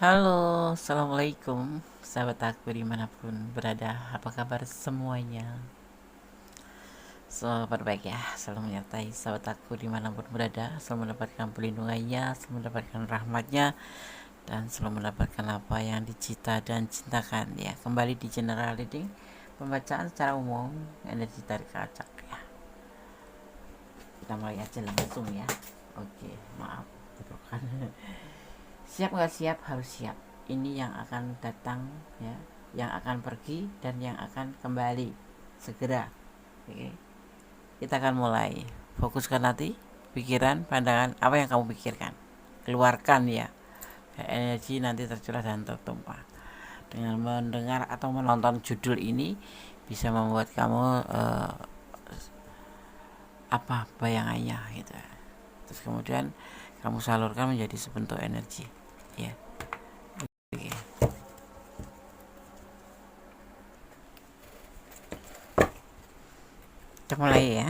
Halo, assalamualaikum sahabat aku dimanapun berada. Apa kabar semuanya? Selalu baik ya, selalu menyertai sahabat aku dimanapun berada. Selalu mendapatkan pelindungannya, selalu mendapatkan rahmatnya, dan selalu mendapatkan apa yang dicita dan cintakan ya. Kembali di general reading, pembacaan secara umum energi tarik acak ya. Kita mulai aja langsung ya. Oke, maaf kan. Siap nggak siap? Harus siap. Ini yang akan datang ya, yang akan pergi dan yang akan kembali segera. Oke, kita akan mulai. Fokuskan hati, pikiran, pandangan, apa yang kamu pikirkan, keluarkan ya. Energi nanti tercurah dan tertumpah. Dengan mendengar atau menonton judul ini bisa membuat kamu apa bayangannya gitu. Terus kemudian kamu salurkan menjadi sebentuk energi ya. Oke. Kita mulai ya.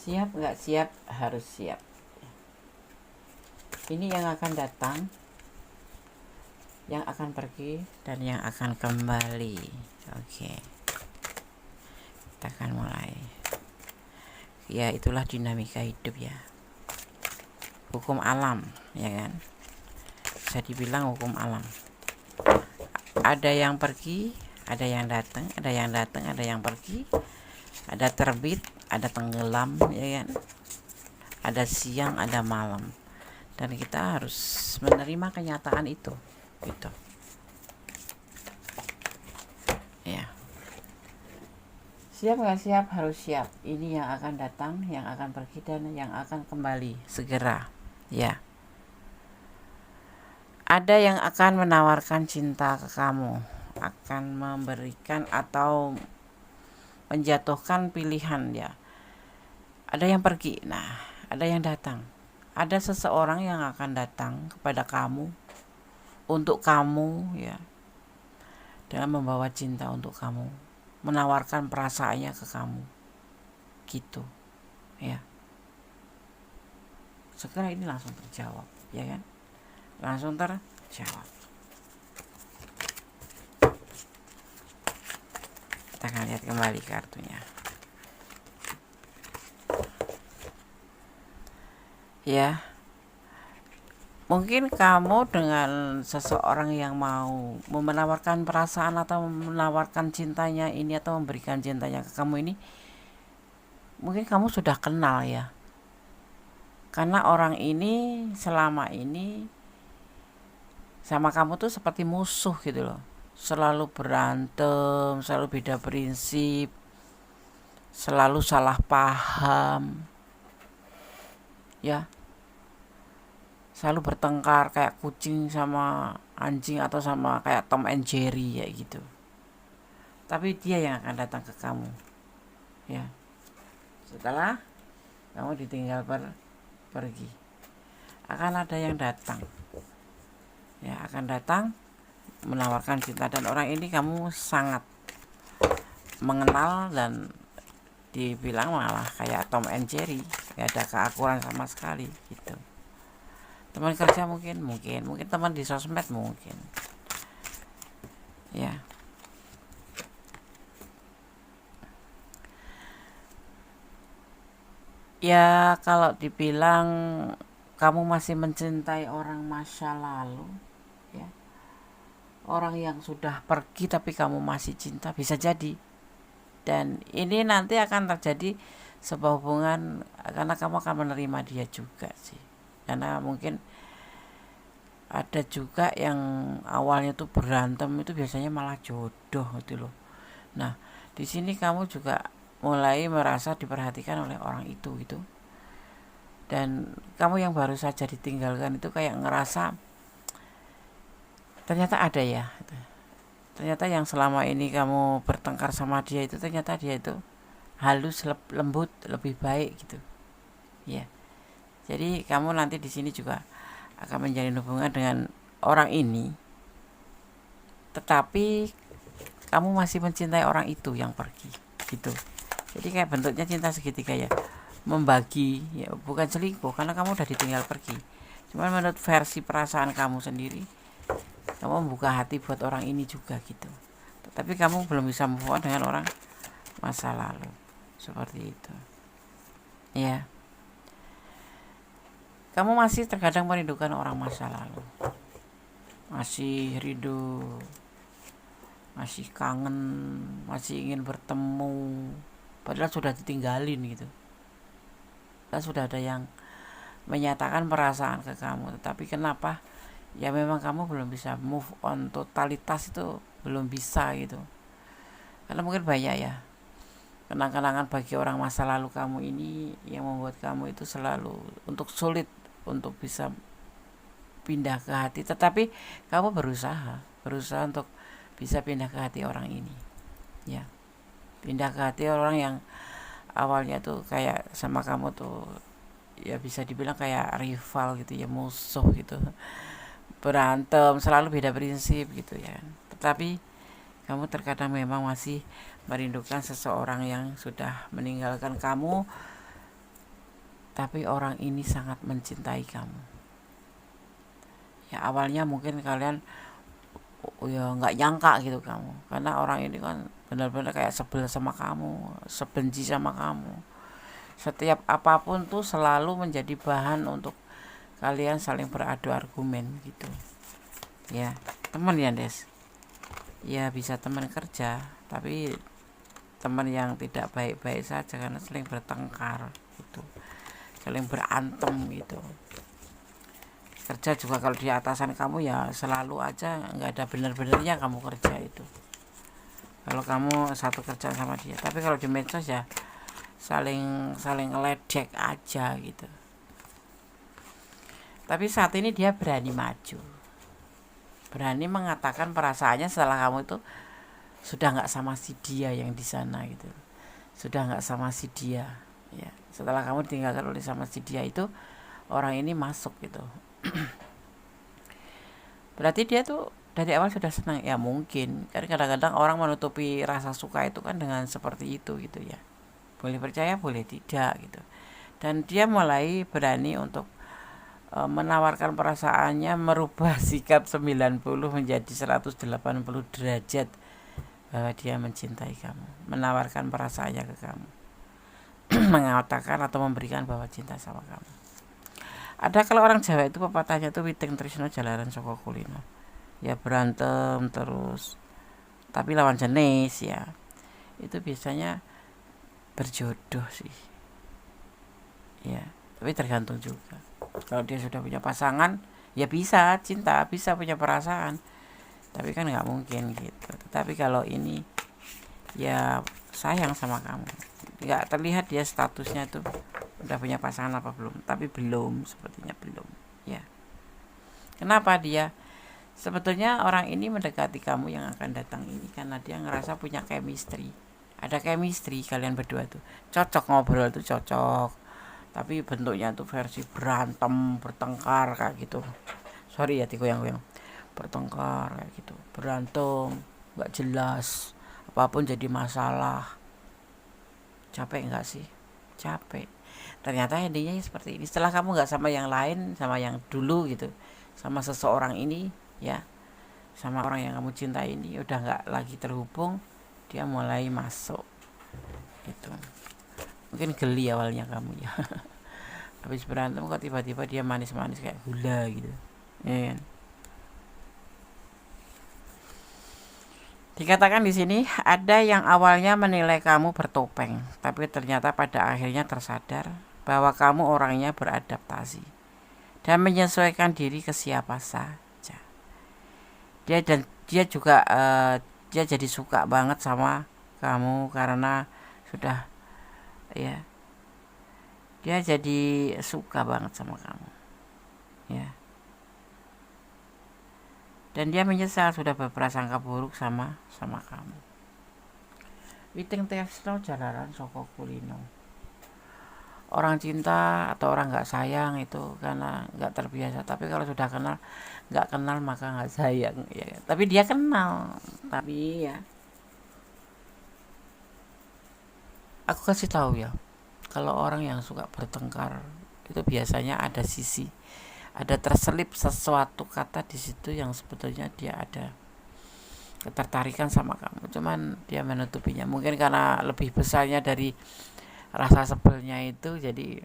Siap nggak siap? Harus siap. Ini yang akan datang, yang akan pergi, dan yang akan kembali. Oke, kita akan mulai. Ya, itulah dinamika hidup ya. Hukum alam, ya kan? Bisa dibilang hukum alam. Ada yang pergi, ada yang datang, ada yang datang, ada yang pergi. Ada terbit, ada tenggelam, ya kan? Ada siang, ada malam. Dan kita harus menerima kenyataan itu gitu ya. Siap nggak siap? Harus siap. Ini yang akan datang, yang akan pergi, dan yang akan kembali segera ya. Ada yang akan menawarkan cinta ke kamu, akan memberikan atau menjatuhkan pilihan ya. Ada yang pergi, nah ada yang datang. Ada seseorang yang akan datang kepada kamu, untuk kamu ya, dengan membawa cinta untuk kamu, menawarkan perasaannya ke kamu gitu ya. Segera ini langsung terjawab ya kan, langsung terjawab. Kita akan lihat kembali kartunya ya. Mungkin kamu dengan seseorang yang mau menawarkan perasaan atau menawarkan cintanya ini, atau memberikan cintanya ke kamu ini, mungkin kamu sudah kenal ya. Karena orang ini selama ini sama kamu tuh seperti musuh gitu loh. Selalu berantem, selalu beda prinsip, selalu salah paham ya. Selalu bertengkar kayak kucing sama anjing, atau sama kayak Tom and Jerry ya gitu. Tapi dia yang akan datang ke kamu ya, setelah kamu ditinggal pergi. Akan ada yang datang ya, akan datang menawarkan cinta, dan orang ini kamu sangat mengenal, dan dibilang malah kayak Tom and Jerry, gak ada keakuran sama sekali gitu. Teman kerja mungkin teman di sosmed mungkin ya. Ya kalau dibilang kamu masih mencintai orang masa lalu ya, orang yang sudah pergi tapi kamu masih cinta, bisa jadi. Dan ini nanti akan terjadi sebuah hubungan, karena kamu akan menerima dia juga sih. Karena mungkin ada juga yang awalnya tuh berantem, itu biasanya malah jodoh gitu loh. Nah, di sini kamu juga mulai merasa diperhatikan oleh orang itu gitu. Dan kamu yang baru saja ditinggalkan itu kayak ngerasa ternyata ada ya. Ternyata yang selama ini kamu bertengkar sama dia itu, ternyata dia itu halus, lembut, lebih baik gitu. Ya. Jadi kamu nanti di sini juga akan menjalin hubungan dengan orang ini, tetapi kamu masih mencintai orang itu yang pergi gitu Jadi kayak bentuknya cinta segitiga ya, membagi ya, bukan selingkuh karena kamu udah ditinggal pergi. Cuman menurut versi perasaan kamu sendiri, kamu membuka hati buat orang ini juga gitu. Tapi kamu belum bisa move on dengan orang masa lalu. Seperti itu. Ya. Kamu masih terkadang merindukan orang masa lalu. Masih rindu, masih kangen, masih ingin bertemu. Padahal sudah ditinggalin gitu. Padahal sudah ada yang menyatakan perasaan ke kamu. Tapi kenapa? Ya memang kamu belum bisa move on totalitas, itu belum bisa gitu. Karena mungkin banyak ya kenang-kenangan bagi orang masa lalu kamu ini yang membuat kamu itu selalu sulit untuk bisa pindah ke hati. Tetapi kamu berusaha untuk bisa pindah ke hati orang ini ya, pindah ke hati orang yang awalnya tuh kayak sama kamu tuh ya bisa dibilang kayak rival gitu ya, musuh gitu, berantem, selalu beda prinsip gitu ya. Tetapi kamu terkadang memang masih merindukan seseorang yang sudah meninggalkan kamu, tapi orang ini sangat mencintai kamu. Ya awalnya mungkin kalian ya nggak nyangka gitu kamu, karena orang ini kan benar-benar kayak sebel sama kamu, sebenci sama kamu. Setiap apapun tuh selalu menjadi bahan untuk kalian saling beradu argumen gitu. Ya, teman ya Des. Ya bisa teman kerja, tapi teman yang tidak baik-baik saja karena saling bertengkar gitu, saling berantem gitu. Kerja juga kalau di atasan kamu ya selalu aja nggak ada benar-benarnya kamu kerja itu kalau kamu satu kerjaan sama dia. Tapi kalau di medsos ya saling ngeledek aja gitu. Tapi saat ini dia berani maju, berani mengatakan perasaannya setelah kamu itu sudah nggak sama si dia yang di sana gitu, sudah nggak sama si dia ya. Setelah kamu ditinggalkan oleh sama si dia itu, orang ini masuk gitu. Berarti dia tuh dari awal sudah senang ya, mungkin kan kadang-kadang orang menutupi rasa suka itu kan dengan seperti itu gitu ya, boleh percaya boleh tidak gitu. Dan dia mulai berani untuk menawarkan perasaannya, merubah sikap 90 menjadi 180 derajat bahwa dia mencintai kamu, menawarkan perasaannya ke kamu, mengatakan atau memberikan bahwa cinta sama kamu. Ada kalau orang Jawa itu pepatahnya tuh witing tresno jalaran saka kulino. Ya berantem terus tapi lawan jenis ya. Itu biasanya berjodoh sih. Ya, tapi tergantung juga. Kalau dia sudah punya pasangan, ya bisa cinta, bisa punya perasaan. Tapi kan nggak mungkin gitu. Tetapi kalau ini ya sayang sama kamu, nggak terlihat dia statusnya tuh udah punya pasangan apa belum, tapi belum, sepertinya belum ya. Kenapa dia sebetulnya orang ini mendekati kamu yang akan datang ini karena dia ngerasa punya chemistry, ada chemistry kalian berdua tuh cocok, ngobrol tuh cocok. Tapi bentuknya tuh versi berantem, bertengkar kayak gitu. Sorry ya digoyang-goyang, bertengkar kayak gitu, berantem nggak jelas, apapun jadi masalah. Capek nggak sih? Capek. Ternyata endingnya seperti ini. Setelah kamu nggak sama yang lain, sama yang dulu gitu, sama seseorang ini ya, sama orang yang kamu cintai ini udah nggak lagi terhubung, dia mulai masuk gitu. Mungkin geli awalnya kamu ya. Habis berantem kok tiba-tiba dia manis-manis kayak gula gitu ya kan? Dikatakan di sini ada yang awalnya menilai kamu bertopeng, tapi ternyata pada akhirnya tersadar bahwa kamu orangnya beradaptasi dan menyesuaikan diri ke siapa saja. Dia juga dia jadi suka banget sama kamu karena sudah ya, dia jadi suka banget sama kamu ya. Dan dia menyesal sudah berprasangka buruk sama kamu. Witing tresno jalaran saka kulino. Orang cinta atau orang nggak sayang itu karena nggak terbiasa. Tapi kalau sudah kenal, nggak kenal maka nggak sayang ya. Tapi dia kenal, tapi ya Aku kasih tahu ya, kalau orang yang suka bertengkar itu biasanya ada terselip sesuatu kata di situ yang sebetulnya dia ada ketertarikan sama kamu, cuman dia menutupinya, mungkin karena lebih besarnya dari rasa sebelnya itu. Jadi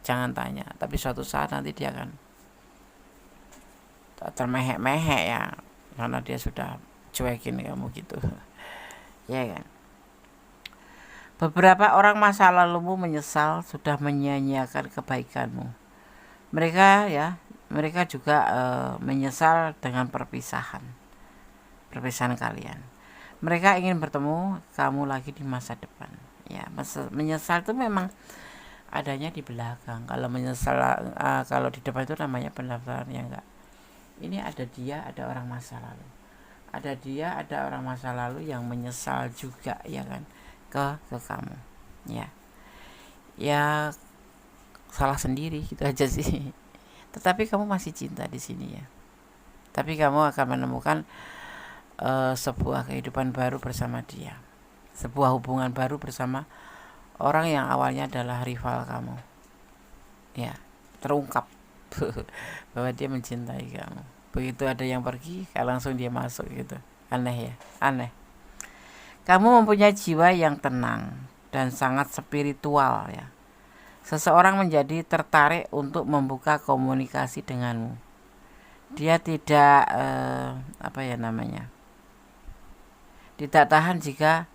jangan tanya, tapi suatu saat nanti dia akan termehek-mehek ya, karena dia sudah cuekin kamu gitu. Ya kan. Beberapa orang masa lalumu menyesal sudah menyia-nyiakan kebaikanmu. Mereka juga menyesal dengan perpisahan kalian. Mereka ingin bertemu kamu lagi di masa depan. Ya, menyesal itu memang adanya di belakang. Kalau menyesal, kalau di depan itu namanya pendaftaran, ya enggak. Ini ada orang masa lalu. Ada orang masa lalu yang menyesal juga, ya kan, ke kamu. Ya. Ya salah sendiri gitu aja sih. Tetapi kamu masih cinta di sini ya. Tapi kamu akan menemukan sebuah kehidupan baru bersama dia. Sebuah hubungan baru bersama orang yang awalnya adalah rival kamu. Ya, terungkap bahwa dia mencintai kamu. Begitu ada yang pergi, langsung dia masuk gitu. Aneh ya, aneh. Kamu mempunyai jiwa yang tenang dan sangat spiritual ya. Seseorang menjadi tertarik untuk membuka komunikasi denganmu. Dia tidak tidak tahan jika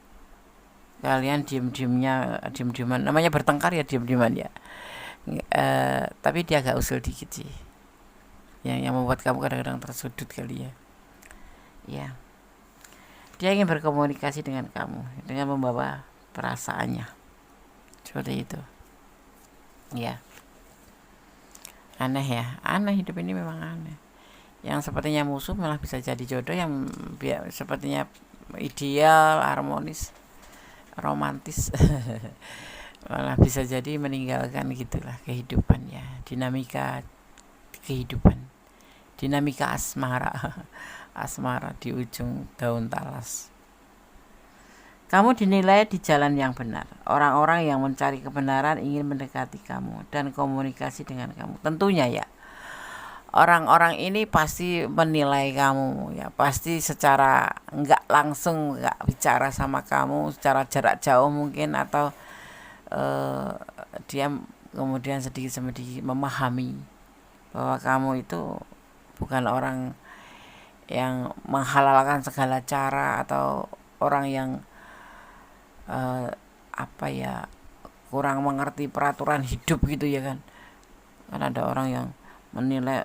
kalian diem-dieman, namanya bertengkar ya, diem-dieman ya. Tapi dia agak usil dikit sih, yang membuat kamu kadang-kadang tersudut kali ya. Ya, dia ingin berkomunikasi dengan kamu dengan membawa perasaannya seperti itu. Ya, aneh ya, aneh, hidup ini memang aneh. Yang sepertinya musuh malah bisa jadi jodoh, yang sepertinya ideal, harmonis, romantis malah bisa jadi meninggalkan, gitulah kehidupan ya, dinamika kehidupan, dinamika asmara asmara di ujung daun talas. Kamu dinilai di jalan yang benar. Orang-orang yang mencari kebenaran ingin mendekati kamu dan komunikasi dengan kamu. Tentunya ya, orang-orang ini pasti menilai kamu ya, pasti secara nggak langsung nggak bicara sama kamu, secara jarak jauh mungkin, atau dia kemudian sedikit-sedikit memahami bahwa kamu itu bukan orang yang menghalalkan segala cara, atau orang yang kurang mengerti peraturan hidup gitu ya kan. Kan ada orang yang menilai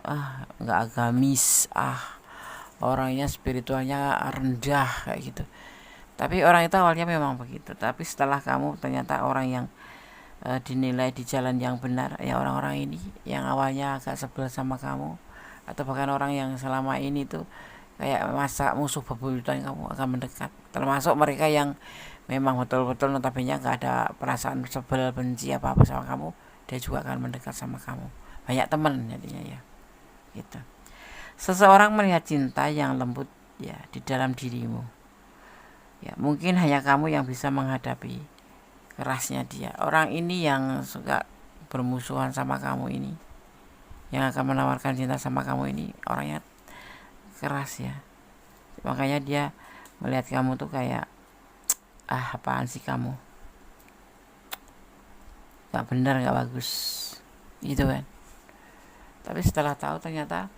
nggak agamis, orangnya spiritualnya rendah kayak gitu. Tapi orang itu awalnya memang begitu, tapi setelah kamu ternyata orang yang dinilai di jalan yang benar ya, orang-orang ini yang awalnya agak sebel sama kamu, atau bahkan orang yang selama ini tuh kayak masa musuh bebuyutan kamu, akan mendekat. Termasuk mereka yang memang betul-betul notabene nggak ada perasaan sebel, benci apa-apa sama kamu, dia juga akan mendekat sama kamu. Banyak teman jadinya ya gitu. Seseorang melihat cinta yang lembut ya di dalam dirimu ya, mungkin hanya kamu yang bisa menghadapi kerasnya dia. Orang ini yang suka bermusuhan sama kamu ini, yang akan menawarkan cinta sama kamu ini, orangnya keras ya. Makanya dia melihat kamu tuh kayak, apaan sih kamu, gak benar, gak bagus gitu kan. Tapi setelah tahu ternyata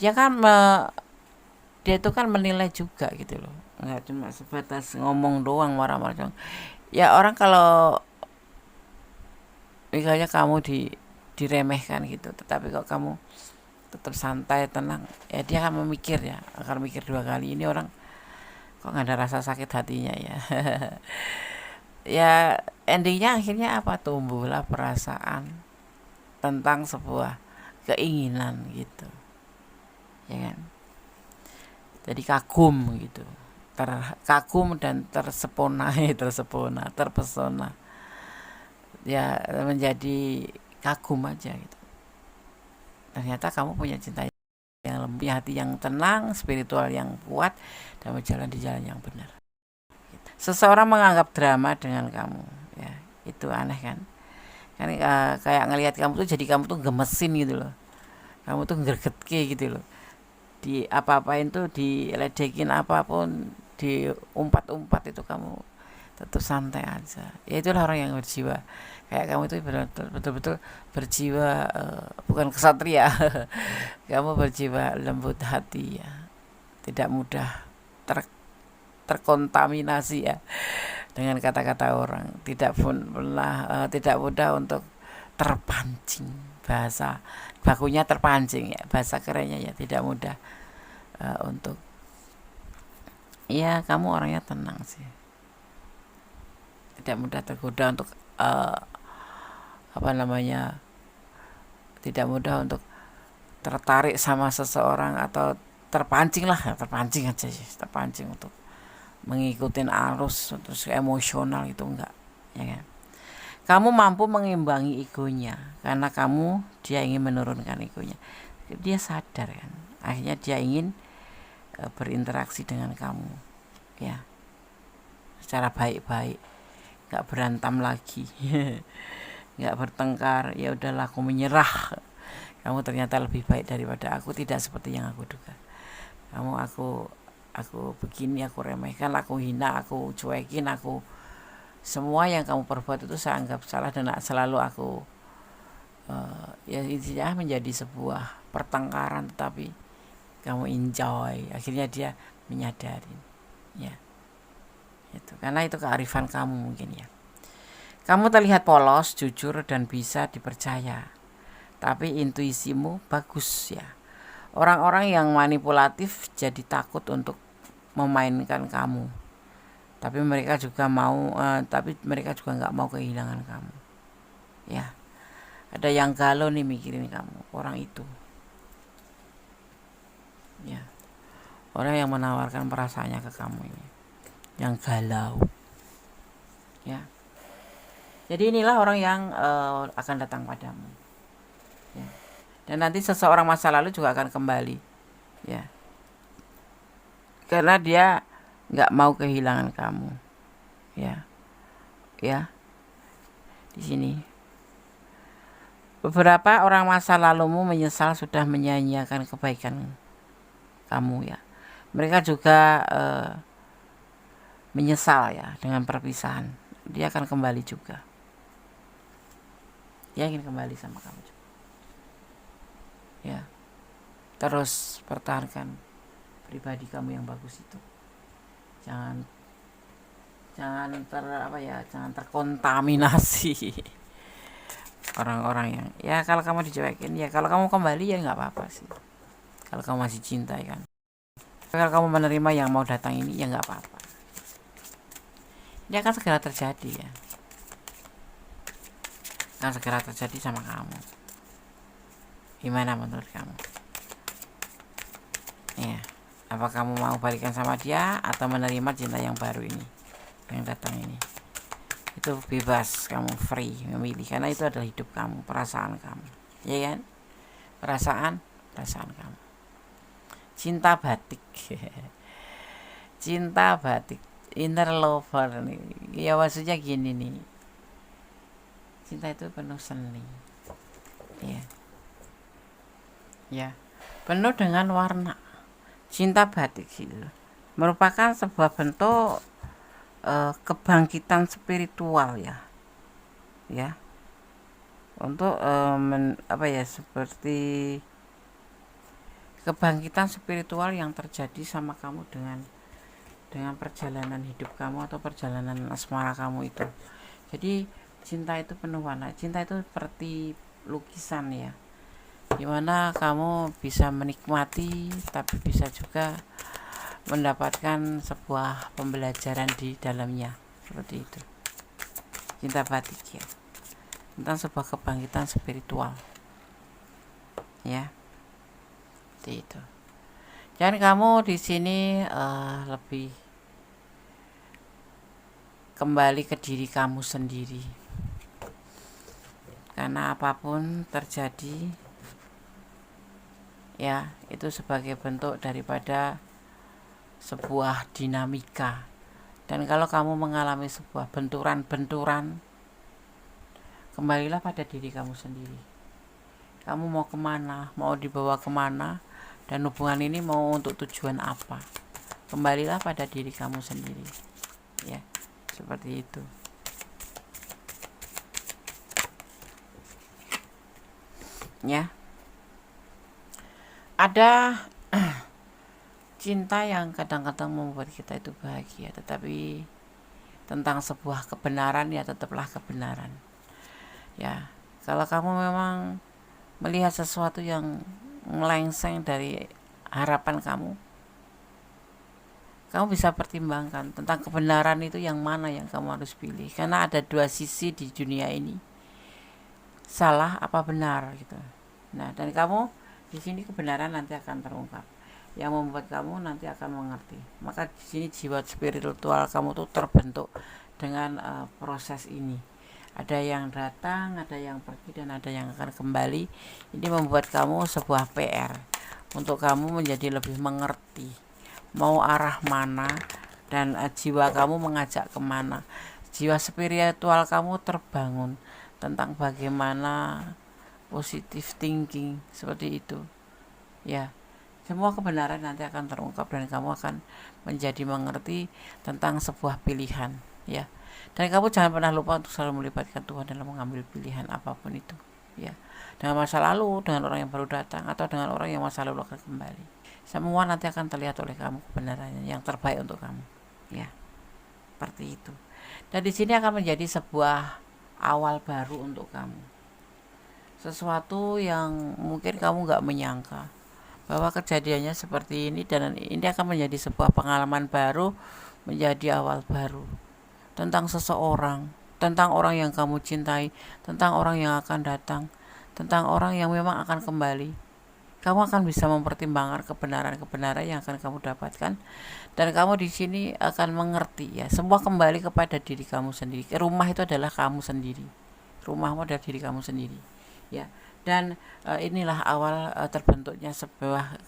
dia itu kan menilai juga gitu loh, nggak cuma sebatas ngomong doang, marah-marah ya. Orang kalau misalnya kamu diremehkan gitu, tetapi kok kamu tetap santai, tenang ya, dia akan mikir dua kali, ini orang kok nggak ada rasa sakit hatinya ya. Ya endingnya akhirnya apa, tumbuhlah perasaan tentang sebuah keinginan gitu ya kan. Jadi kagum gitu, terkagum dan terpesona ya, menjadi kagum aja gitu. Ternyata kamu punya cinta yang lembut, hati yang tenang, spiritual yang kuat, dan berjalan di jalan yang benar. Seseorang menganggap drama dengan kamu ya, Itu aneh kan? Kan kayak ngelihat kamu tuh jadi kamu tuh gemesin gitu loh. Kamu tuh gregetke gitu loh. Di apa-apain tuh, diledekin apapun, diumpat-umpat itu kamu tetap santai aja. Ya itulah orang yang berjiwa kayak kamu itu betul-betul berjiwa, bukan kesatria. Kamu berjiwa lembut hati ya, tidak mudah terkontaminasi ya dengan kata-kata orang, tidak mudah untuk terpancing. Bahasa bakunya terpancing ya, bahasa kerennya ya, tidak mudah untuk, ya kamu orangnya tenang sih, tidak mudah tergoda untuk tidak mudah untuk tertarik sama seseorang atau terpancing aja sih, terpancing untuk mengikuti arus terus emosional, itu enggak, ya kan? Kamu mampu mengimbangi egonya karena dia ingin menurunkan egonya. Dia sadar kan, akhirnya dia ingin berinteraksi dengan kamu ya secara baik-baik, nggak berantem lagi, nggak bertengkar. Ya udahlah, aku menyerah, kamu ternyata lebih baik daripada aku, tidak seperti yang aku duga. Aku begini, aku remehkan, aku hina, aku cuekin, aku semua yang kamu perbuat itu saya anggap salah dan selalu aku ya intinya menjadi sebuah pertengkaran, tetapi kamu enjoy. Akhirnya dia menyadari ya itu, karena itu kearifan kamu mungkin ya. Kamu terlihat polos, jujur, dan bisa dipercaya, tapi intuisimu bagus ya. Orang-orang yang manipulatif jadi takut untuk memainkan kamu, tapi mereka juga nggak mau kehilangan kamu ya. Ada yang galau nih mikirin kamu, orang itu ya, orang yang menawarkan perasaannya ke kamu ini, yang galau ya. Jadi inilah orang yang akan datang padamu ya. Dan nanti seseorang masa lalu juga akan kembali ya, karena dia nggak mau kehilangan kamu ya. Di sini beberapa orang masa lalumu menyesal sudah menyia-nyiakan kebaikan kamu ya. Mereka juga menyesal ya dengan perpisahan. Dia akan kembali juga, dia ingin kembali sama kamu juga ya. Terus pertahankan pribadi kamu yang bagus itu, jangan terkontaminasi orang-orang yang ya, kalau kamu dicuekin ya, kalau kamu kembali ya nggak apa-apa sih, kalau kamu masih cinta kan. Kalau kamu menerima yang mau datang ini ya nggak apa-apa, dia akan segera terjadi ya, akan segera terjadi sama kamu. Gimana menurut kamu ya? Apa kamu mau balikan sama dia atau menerima cinta yang baru ini, yang datang ini? Itu bebas, kamu free memilih, karena itu adalah hidup kamu, perasaan kamu ya kan, perasaan kamu. Cinta batik cinta batik, inner lover nih ya, maksudnya gini nih, cinta itu penuh seni ya, penuh dengan warna. Cinta batik itu merupakan sebuah bentuk kebangkitan spiritual ya untuk seperti kebangkitan spiritual yang terjadi sama kamu dengan perjalanan hidup kamu atau perjalanan asmara kamu itu. Jadi cinta itu penuh warna. Cinta itu seperti lukisan ya, dimana kamu bisa menikmati tapi bisa juga mendapatkan sebuah pembelajaran di dalamnya, seperti itu. Cinta batik ya, tentang sebuah kebangkitan spiritual ya, seperti itu. Dan kamu di sini lebih kembali ke diri kamu sendiri, karena apapun terjadi ya, itu sebagai bentuk daripada sebuah dinamika. Dan kalau kamu mengalami sebuah benturan-benturan Kembalilah pada diri kamu sendiri. Kamu mau kemana, mau dibawa kemana, dan hubungan ini mau untuk tujuan apa. Kembalilah pada diri kamu sendiri, ya, seperti itu. Ya, ada cinta yang kadang-kadang membuat kita itu bahagia, tetapi tentang sebuah kebenaran ya tetaplah kebenaran. Ya, kalau kamu memang melihat sesuatu yang melengseng dari harapan kamu bisa pertimbangkan tentang kebenaran itu yang mana yang kamu harus pilih, karena ada dua sisi di dunia ini, salah apa benar gitu. Nah, dan kamu di sini kebenaran nanti akan terungkap, yang membuat kamu nanti akan mengerti. Maka di sini jiwa spiritual kamu tuh terbentuk dengan proses ini. Ada yang datang, ada yang pergi, dan ada yang akan kembali. Ini membuat kamu sebuah PR untuk kamu menjadi lebih mengerti mau arah mana, dan jiwa kamu mengajak kemana. Jiwa spiritual kamu terbangun tentang bagaimana positive thinking, seperti itu. Ya, semua kebenaran nanti akan terungkap dan kamu akan menjadi mengerti tentang sebuah pilihan, ya. Dan kamu jangan pernah lupa untuk selalu melibatkan Tuhan dalam mengambil pilihan apapun itu, ya. Dengan masa lalu, dengan orang yang baru datang, atau dengan orang yang masa lalu akan kembali. Semua nanti akan terlihat oleh kamu kebenarannya yang terbaik untuk kamu, ya. Seperti itu. Dan di sini akan menjadi sebuah awal baru untuk kamu. Sesuatu yang mungkin kamu gak menyangka bahwa kejadiannya seperti ini, dan ini akan menjadi sebuah pengalaman baru, menjadi awal baru tentang seseorang, tentang orang yang kamu cintai, tentang orang yang akan datang, tentang orang yang memang akan kembali. Kamu akan bisa mempertimbangkan kebenaran-kebenaran yang akan kamu dapatkan, dan kamu di sini akan mengerti, ya, semua kembali kepada diri kamu sendiri. Rumah itu adalah kamu sendiri. Rumahmu adalah diri kamu sendiri, ya. Dan inilah awal terbentuknya sebuah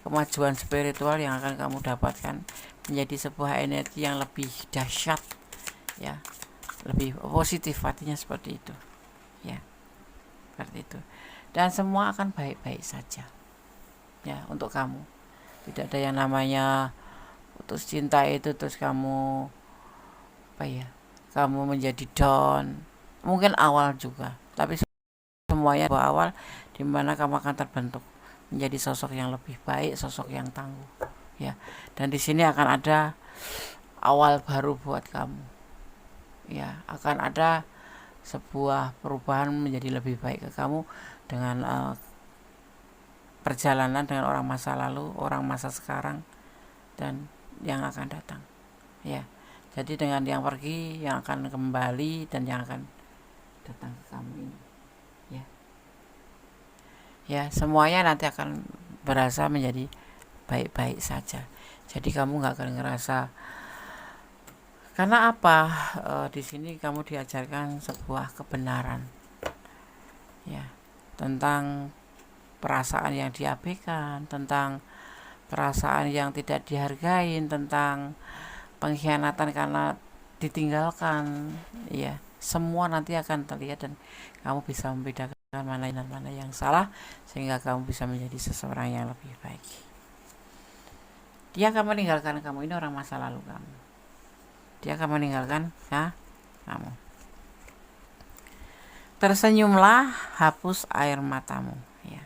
kemajuan spiritual yang akan kamu dapatkan, menjadi sebuah energi yang lebih dahsyat, ya, lebih positif, artinya seperti itu, ya, seperti itu. Dan semua akan baik-baik saja, ya, untuk kamu. Tidak ada yang namanya putus cinta itu terus kamu kamu menjadi down. Mungkin awal juga, tapi semuanya awal di mana kamu akan terbentuk menjadi sosok yang lebih baik, sosok yang tangguh, ya. Dan di sini akan ada awal baru buat kamu, ya. Akan ada sebuah perubahan menjadi lebih baik ke kamu dengan perjalanan dengan orang masa lalu, orang masa sekarang, dan yang akan datang, ya. Jadi dengan yang pergi, yang akan kembali, dan yang akan datang ke kamu ini, ya. Ya, semuanya nanti akan berasa menjadi baik-baik saja. Jadi kamu nggak akan ngerasa, karena apa? Di sini kamu diajarkan sebuah kebenaran, ya, tentang perasaan yang diabaikan, tentang perasaan yang tidak dihargai, tentang pengkhianatan karena ditinggalkan, ya. Semua nanti akan terlihat dan kamu bisa membedakan mana dan mana yang salah, sehingga kamu bisa menjadi seseorang yang lebih baik. Dia akan meninggalkan kamu, ini orang masa lalu kamu. Dia akan meninggalkan, ya, kamu. Tersenyumlah, hapus air matamu, ya.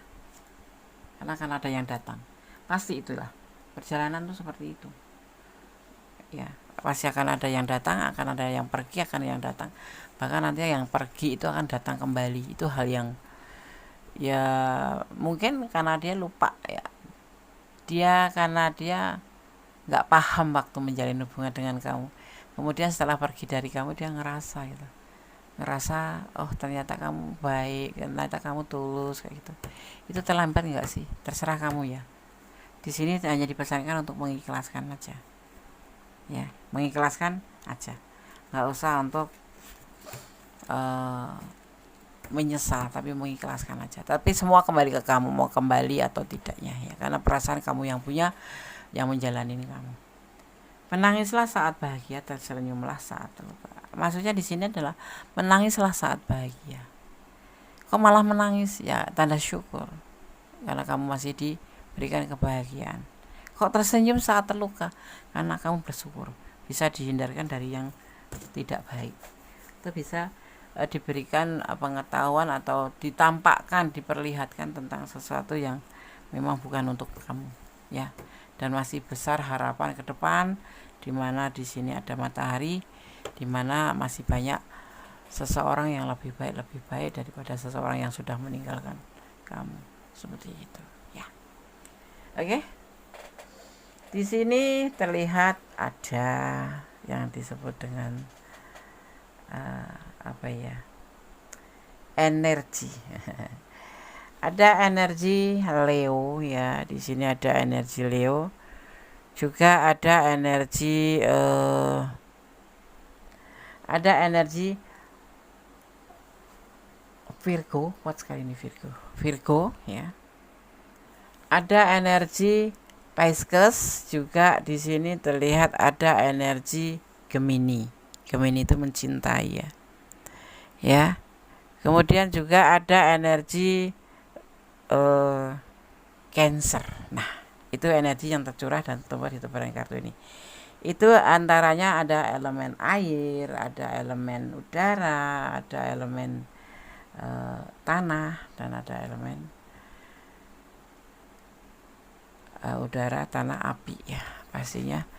Karena akan ada yang datang. Pasti itulah. Perjalanan itu seperti itu, ya. Pasti akan ada yang datang, akan ada yang pergi, akan ada yang datang. Bahkan nanti yang pergi itu akan datang kembali. Itu hal yang, ya, mungkin karena dia lupa, ya. Karena dia nggak paham waktu menjalin hubungan dengan kamu. Kemudian setelah pergi dari kamu, dia ngerasa gitu. Ngerasa, oh ternyata kamu baik, ternyata kamu tulus, kayak gitu. Itu terlambat nggak sih? Terserah kamu, ya. Di sini hanya dipesankan untuk mengikhlaskan aja, ya, mengikhlaskan aja, nggak usah untuk menyesal, tapi mengikhlaskan aja. Tapi semua kembali ke kamu, mau kembali atau tidaknya, ya, karena perasaan kamu yang punya, yang menjalani kamu. Menangislah saat bahagia, tersenyumlah saat terluka. maksudnya di sini adalah menangislah saat bahagia. Kok malah menangis? Ya tanda syukur karena kamu masih diberikan kebahagiaan. Kok tersenyum saat terluka? Karena kamu bersyukur bisa dihindarkan dari yang tidak baik. Itu bisa diberikan pengetahuan atau ditampakkan, diperlihatkan tentang sesuatu yang memang bukan untuk kamu, ya. Dan masih besar harapan ke depan, di mana di sini ada matahari, di mana masih banyak seseorang yang lebih baik daripada seseorang yang sudah meninggalkan kamu, seperti itu, ya. Oke. Di sini terlihat ada yang disebut dengan energi. Ada energi Leo, ya. Di sini ada energi Leo. Juga ada energi Virgo, kuat sekali ini Virgo, ya. Ada energi Pisces, juga di sini terlihat ada energi Gemini. Gemini itu mencintai, ya. Ya. Kemudian juga ada energi Cancer. Nah, itu energi yang tercurah dan tertumpah di tebaran kartu ini. Itu antaranya ada elemen air, ada elemen udara, ada elemen tanah, dan ada elemen udara, tanah, api, ya. Pastinya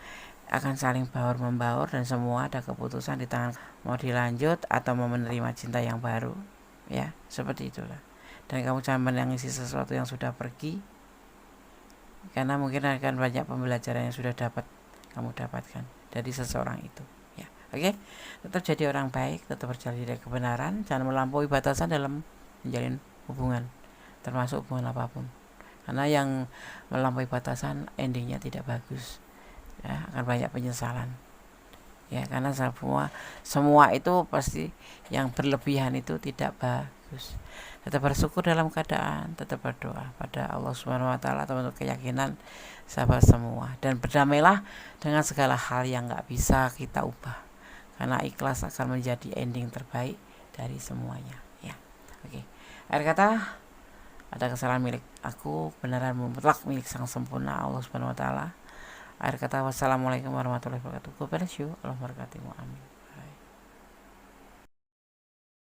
akan saling baur membaur dan semua ada keputusan di tangan, mau dilanjut atau mau menerima cinta yang baru, ya, seperti itulah. Dan kamu jangan menangisi sesuatu yang sudah pergi, karena mungkin akan banyak pembelajaran yang sudah kamu dapatkan dari seseorang itu, ya. Oke. Tetap jadi orang baik, tetap berjalan dari kebenaran, jangan melampaui batasan dalam menjalin hubungan, termasuk hubungan apapun, karena yang melampaui batasan endingnya tidak bagus, ya, akan banyak penyesalan, ya, karena semua itu pasti yang berlebihan itu tidak bagus. Tetap bersyukur dalam keadaan, tetap berdoa pada Allah Subhanahu wa taala atau untuk keyakinan sahabat semua, dan berdamailah dengan segala hal yang nggak bisa kita ubah, karena ikhlas akan menjadi ending terbaik dari semuanya, ya. Oke. Akhir kata, ada kesalahan milik aku, benaran mutlak milik sang sempurna Allah Subhanahu wa taala. Akhir kata, wassalamualaikum warahmatullahi wabarakatuh. God bless you. Allah berkati. Amin.